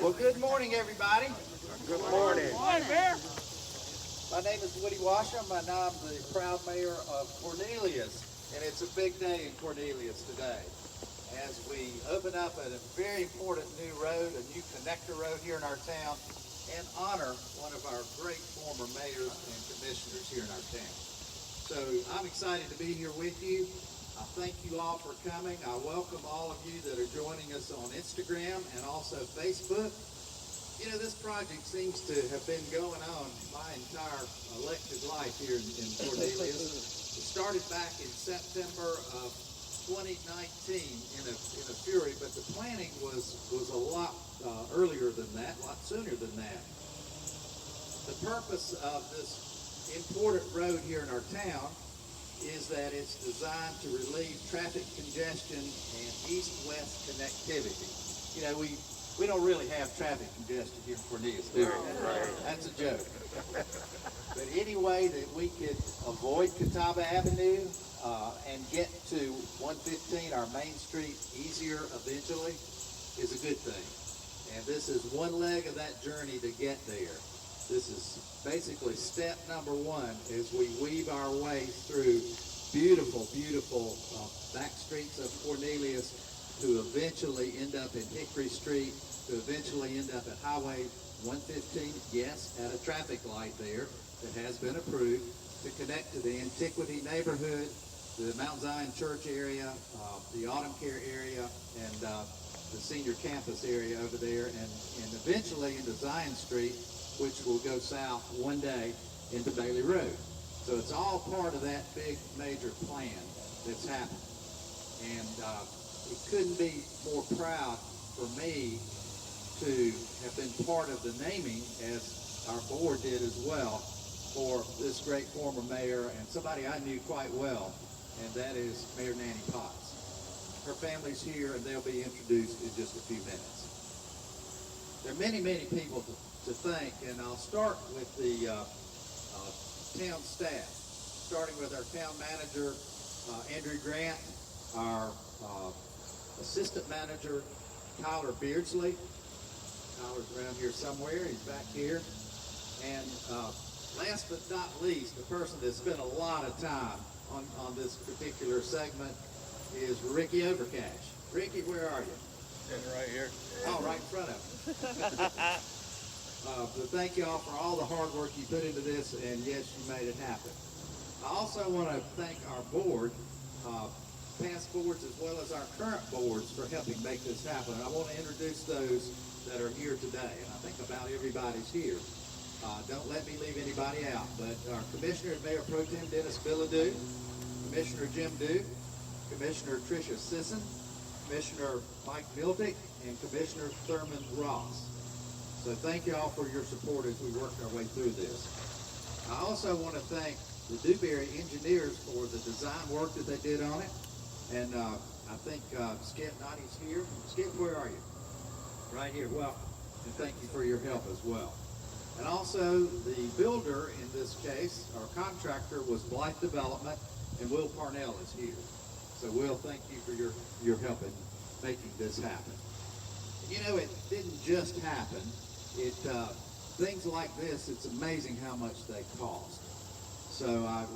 Well, good morning, everybody. Good morning. My name is Woody Washam, and I'm the proud mayor of Cornelius, and it's a big day in Cornelius today as we open up a very important new road, a new connector road here in our town, and honor one of our great former mayors and commissioners here in our town. So I'm excited to be here with you. I thank you all for coming. I welcome all of you that are joining us on Instagram and also Facebook. You know, this project seems to have been going on my entire elected life here in Cornelius. It started back in September of 2019 in a fury, but the planning was a lot earlier than that, a lot sooner than that. The purpose of this important road here in our town is that it's designed to relieve traffic congestion and east-west connectivity. You know, we don't really have traffic congestion here in Cornelius, do we? That's a joke. But any way that we could avoid Catawba Avenue and get to 115, our main street, easier eventually is a good thing. And this is one leg of that journey to get there. This is basically step number one as we weave our way through beautiful, beautiful back streets of Cornelius to eventually end up in Hickory Street, to eventually end up at Highway 115, yes, at a traffic light there that has been approved, to connect to the Antiquity neighborhood, the Mount Zion Church area, the Autumn Care area, and the senior campus area over there, and eventually into Zion Street, which will go south one day into Bailey Road. So it's all part of that big major plan that's happening. And it couldn't be more proud for me to have been part of the naming, as our board did as well, for this great former mayor and somebody I knew quite well, and that is Mayor Nanny Potts. Her family's here, and they'll be introduced in just a few minutes. There are many, many people to thank, and I'll start with the town staff, starting with our town manager, Andrew Grant, our assistant manager, Tyler Beardsley. Tyler's around here somewhere. He's back here. And last but not least, the person that spent a lot of time on this particular segment is Ricky Overcash. Ricky, where are you? Sitting right here. Oh, right in front of me. But thank you all for all the hard work you put into this, and yes, you made it happen. I also want to thank our board, past boards as well as our current boards, for helping make this happen. And I want to introduce those that are here today, and I think about everybody's here. Don't let me leave anybody out, but our Commissioner and Mayor Pro Tem Dennis Bilodeau, Commissioner Jim Duke, Commissioner Tricia Sisson, Commissioner Mike Mildick, and Commissioner Thurman Ross. So thank you all for your support as we work our way through this. I also want to thank the Dewberry engineers for the design work that they did on it. And I think Skip Notty's here. Skip, where are you? Right here. Welcome. And thank you for your help as well. And also the builder in this case, our contractor, was Blythe Development, and Will Parnell is here. So Will, thank you for your help in making this happen. You know, it didn't just happen. Things like this, it's amazing how much they cost. So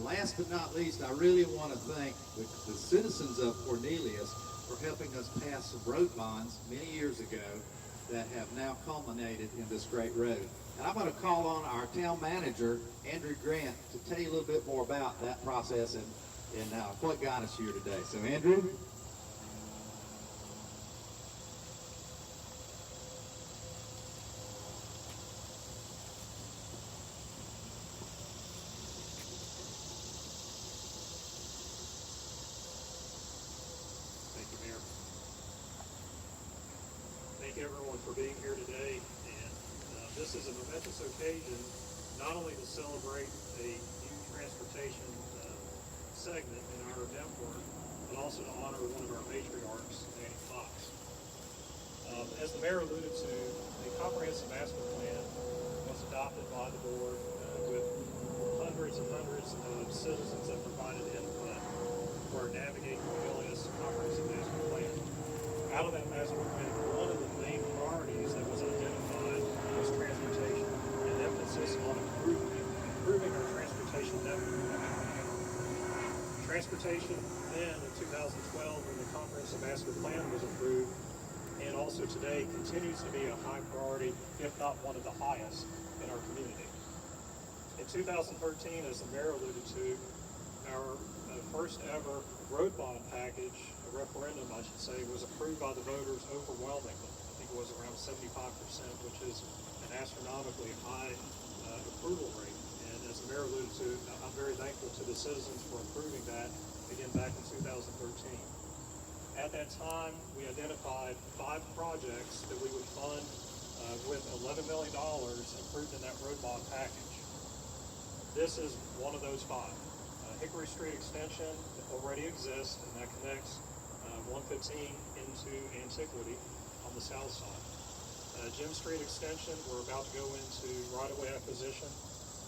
last but not least, I really want to thank the citizens of Cornelius for helping us pass some road bonds many years ago that have now culminated in this great road. And I'm going to call on our town manager, Andrew Grant, to tell you a little bit more about that process and what got us here today. So Andrew? Thank everyone for being here today, and this is a momentous occasion not only to celebrate a new transportation segment in our network, but also to honor one of our matriarchs, Nanny Potts. As the mayor alluded to, the comprehensive master plan was adopted by the board with hundreds and hundreds of citizens that provided input for navigating Cornelius comprehensive master plan. out of that master plan, one of the main priorities that was identified was transportation, and emphasis on improving our transportation network. Transportation then in 2012 when the comprehensive master plan was approved, and also today continues to be a high priority, if not one of the highest in our community. In 2013, as the mayor alluded to, our first ever road bond package, a referendum I should say, was approved by the voters overwhelmingly. I think it was around 75%, which is an astronomically high approval rate. And as the mayor alluded to, I'm very thankful to the citizens for approving that again back in 2013. At that time, we identified 5 projects that we would fund with $11 million approved in that road bond package. This is one of those 5. Hickory Street Extension already exists, and that connects 115 into Antiquity on the south side. Jim Street Extension, we're about to go into right-of-way acquisition,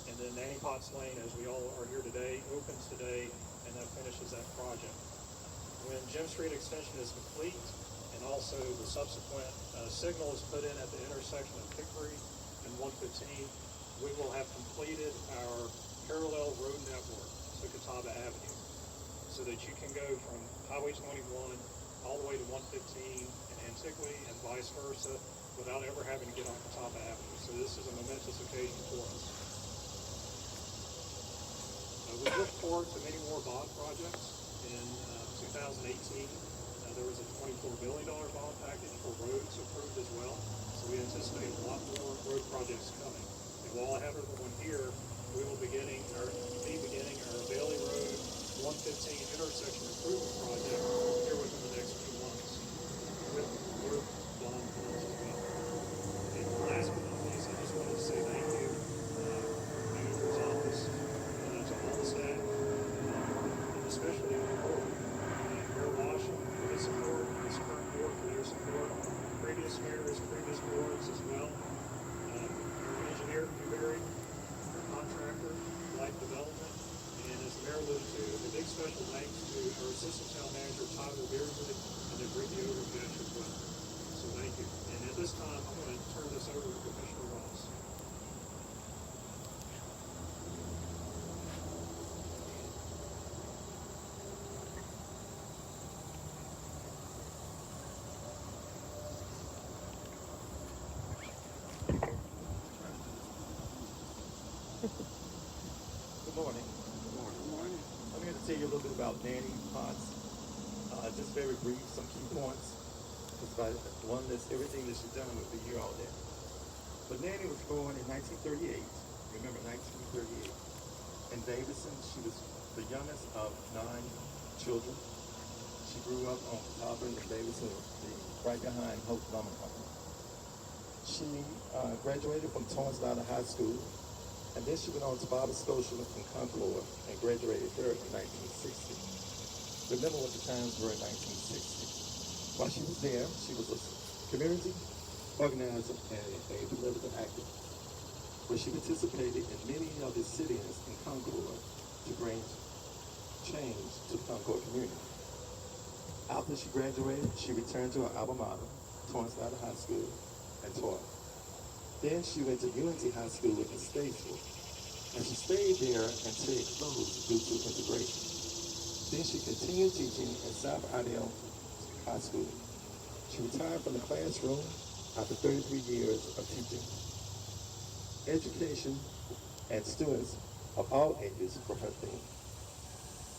and then Nanny Lane, as we all are here today, opens today, and that finishes that project. When Jim Street Extension is complete, and also the subsequent signal is put in at the intersection of Hickory and 115, we will have completed our parallel road network to Catawba Avenue, so that you can go from Highway 21 all the way to 115 and Antiquity and vice versa without ever having to get on Catawba Avenue. So this is a momentous occasion for us. We look forward to many more bond projects. In 2018, there was a $24 billion bond package for roads approved as well. So we anticipate a lot more road projects coming. And while I have everyone here, we will be beginning our Bailey Road 115 intersection improvement project here within the next few months with bond funds as well. And last but not least, I just wanted to say thank you to our manager's office, to all the staff, and especially the board, Mayor Washington for his support, his current board for their support, previous mayors, previous boards as well, our engineer Newberry, our contractor, Life Development, and as the mayor alluded to, a big special thanks to our assistant town manager Tyler Beardsley and the Brittany Overcash as well. So thank you. And at this time, I'm going to turn this over to Commissioner Ross. Good morning. Good morning. I'm here to tell you a little bit about Nanny Potts. Just very brief, some key points. Because if I one list everything that she's done, we'll be here all day. But Nanny was born in 1938. Remember 1938. In Davidson, she was the youngest of 9 children. She grew up on Catawba and Davidson, right behind Hope Lumber Company. She graduated from Torrance High School. And then she went on to Bobby Scotia in Concord and graduated there in 1960. Remember what the times were in 1960. While she was there, she was a community organizer and a political activist, where she participated in many of the sit-ins in Concord to bring change to the Concord community. After she graduated, she returned to her alma mater, Torrance High School, and taught. Then she went to Unity High School in Statesville, and she stayed there until it closed due to integration. Then she continued teaching at South Idell High School. She retired from the classroom after 33 years of teaching. Education and students of all ages were her theme.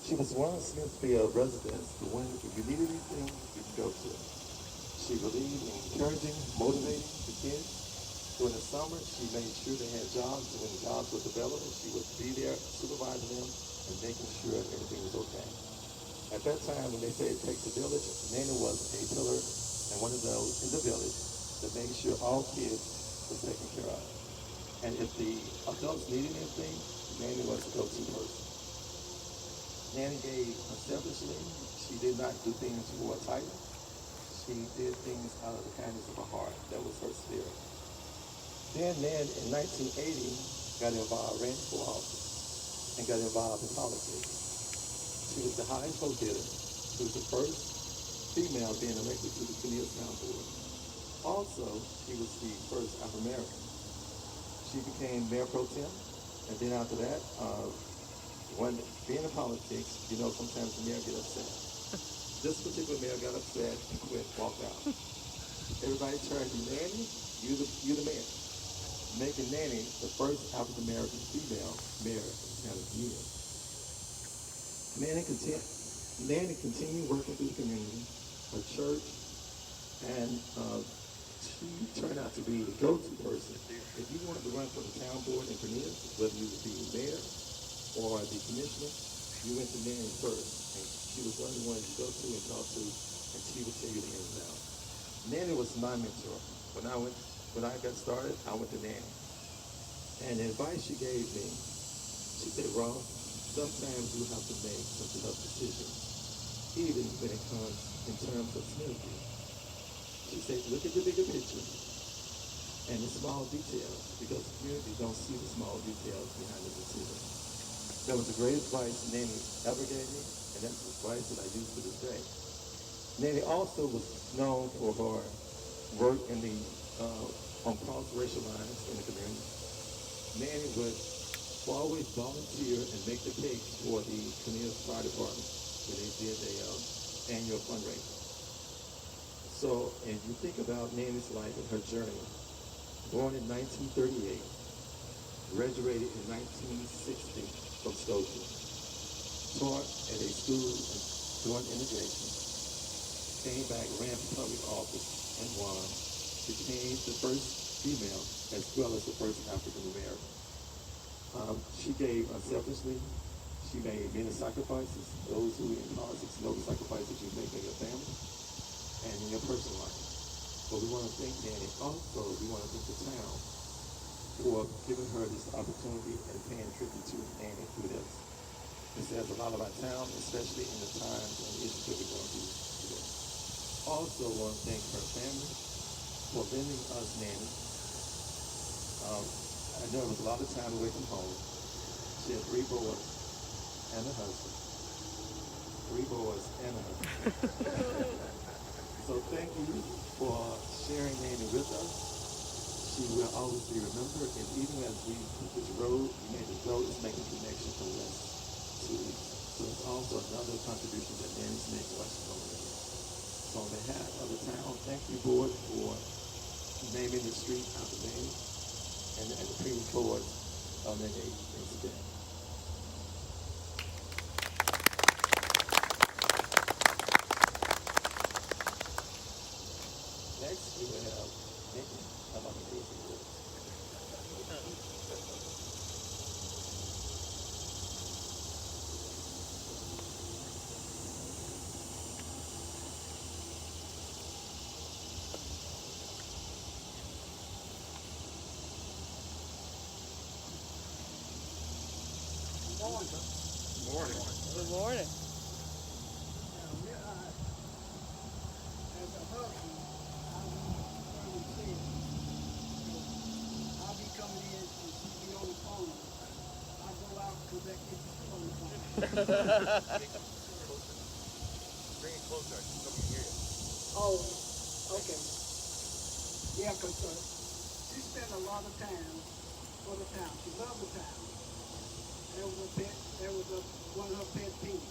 She was one of Smithfield residents who, when you needed anything, you could go to. She believed in encouraging, motivating the kids. During the summer, she made sure they had jobs, and when the jobs were available, she would be there supervising them and making sure everything was okay. At that time, when they say it takes a village, Nanny was a pillar and one of those in the village that made sure all kids was taken care of. And if the adults needed anything, Nanny was the go-to person. Nanny gave unselfishly. She did not do things for a title. She did things out of the kindness of her heart. That was her spirit. Then Nan, in 1980, got involved, ran for office, and got involved in politics. She was the highest vote getter. She was the first female being elected to the Cornelius Town Board. Also, she was the first African American. She became mayor pro tem, and then after that, when being in politics, you know, sometimes the mayor get upset. This particular mayor got upset and quit, walked out. Everybody turned to Nanny, you the mayor. Making Nanny the first African American female mayor of the town of Cornelius. Nanny continued working through the community, her church, and she turned out to be the go-to person. If you wanted to run for the town board in Cornelius, whether you would be the mayor or the commissioner, you went to Nanny first. And she was the only one you go to and talk to, and she would tell you the ins and outs. Nanny was my mentor. When I got started, I went to Nanny. And the advice she gave me, she said, Ross, sometimes you have to make some tough decisions, even when it comes in terms of community. She said, look at the bigger picture and the small details, because the community don't see the small details behind the decision. That was the greatest advice Nanny ever gave me, and that's the advice that I use to this day. Nanny also was known for her work in the on cross-racial lines in the community. Nanny would always volunteer and make the cakes for the Cornelius Fire Department when they did their annual fundraiser. So, if you think about Nanny's life and her journey, born in 1938, graduated in 1960 from Scotia, taught at a school in joint integration, came back, ran for public office, and won, became the first female as well as the first African American. She gave unselfishly. She made many sacrifices. Those who in politics know the sacrifices you make in your family and in your personal life. But we want to thank Nanny. Also, we want to thank the town for giving her this opportunity and paying tribute to Nanny through this. It says a lot about town, especially in the times and issues that we're going through today. Also, want to thank her family for lending us Nanny. I know it was a lot of time away from home. She had 3 boys and a husband. 3 boys and a husband. So thank you for sharing Nanny with us. She will always be remembered, and even as we put this road, we made this road is making connection from west to east. So it's also another contribution that Nanny's making while she's over there. So on behalf of the town, thank you, board, for naming the street after Nanny and the previous board on their name. Thanks again. Next, we will have Nikki. How about the closing words? Morning. Good morning. As a husband, I'll be coming in and be on the phone. I go out and come back and get you on the phone. Bring it closer so we can hear you. Oh, okay. Yeah, because she spent a lot of time for the town. She loved the town. That was one of her pet peeves.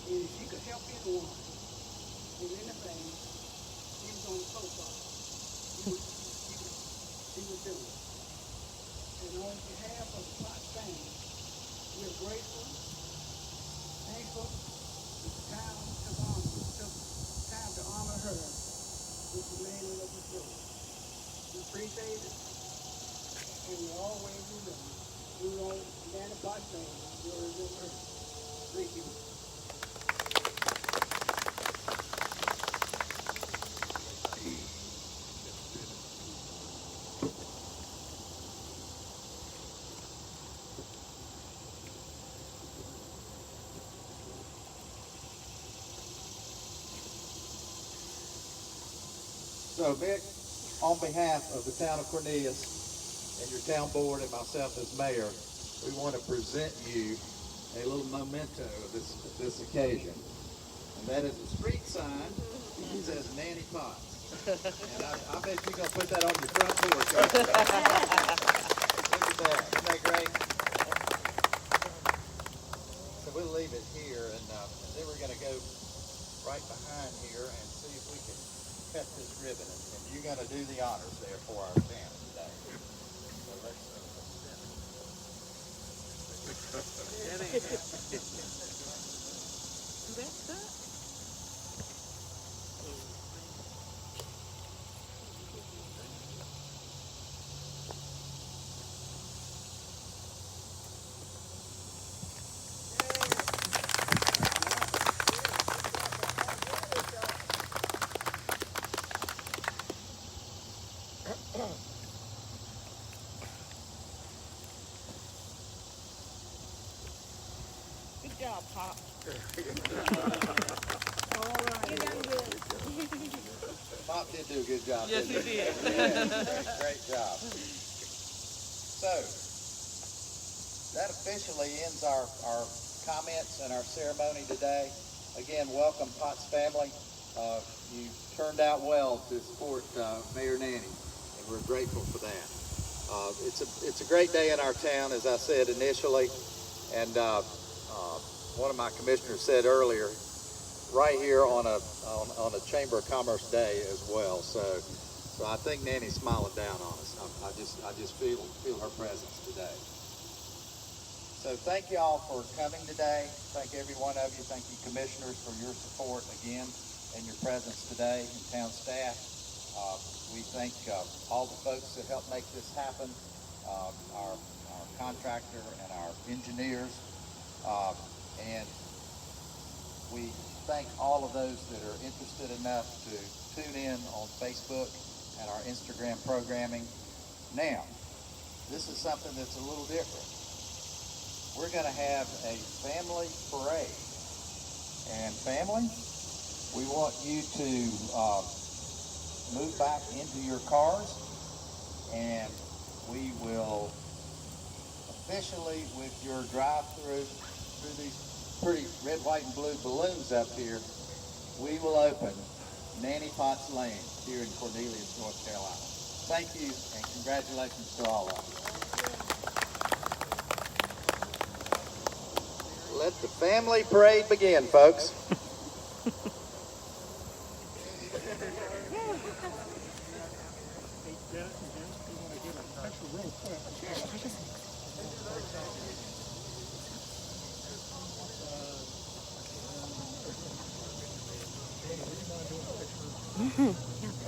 And if she could help anyone with anything, she was on the soapbox. She would do it. And on behalf of the Potts family, we're grateful, thankful that the town took time to honor her with the naming of the school. We appreciate it, and we always remember. We want Nanny Potts family, we'll remember her. Thank you. So, Vic, on behalf of the town of Cornelius and your town board and myself as mayor, we want to present you a little memento of this occasion. And that is a street sign. It says Nanny Potts. And I bet you're going to put that on your front porch. Look at that. Isn't that great? So we'll leave it here, and then we're going to go right behind here and see if we can cut this ribbon. And you're going to do the honors there for our family today. So let's Good job, Pop. Pop did do a good job. Yes, didn't he did. Yeah, great job. So, that officially ends our comments and our ceremony today. Again, welcome Potts family. You turned out well to support Mayor Nanny, and we're grateful for that. It's a great day in our town, as I said initially, and one of my commissioners said earlier, right here on a Chamber of Commerce day as well. So I think Nanny's smiling down on us. I just feel her presence today. So thank you all for coming today. Thank every one of you. Thank you commissioners for your support again and your presence today, and town staff. We thank all the folks that helped make this happen, our contractor and our engineers, and we thank all of those that are interested enough to tune in on Facebook and our Instagram programming. Now, this is something that's a little different. We're going to have a family parade. And family, we want you to move back into your cars, and we will officially, with your drive-through, through these pretty red, white, and blue balloons up here, we will open Nanny Potts Lane here in Cornelius, North Carolina. Thank you, and congratulations to all of you. Let the family parade begin, folks. Mm-hmm. Yeah.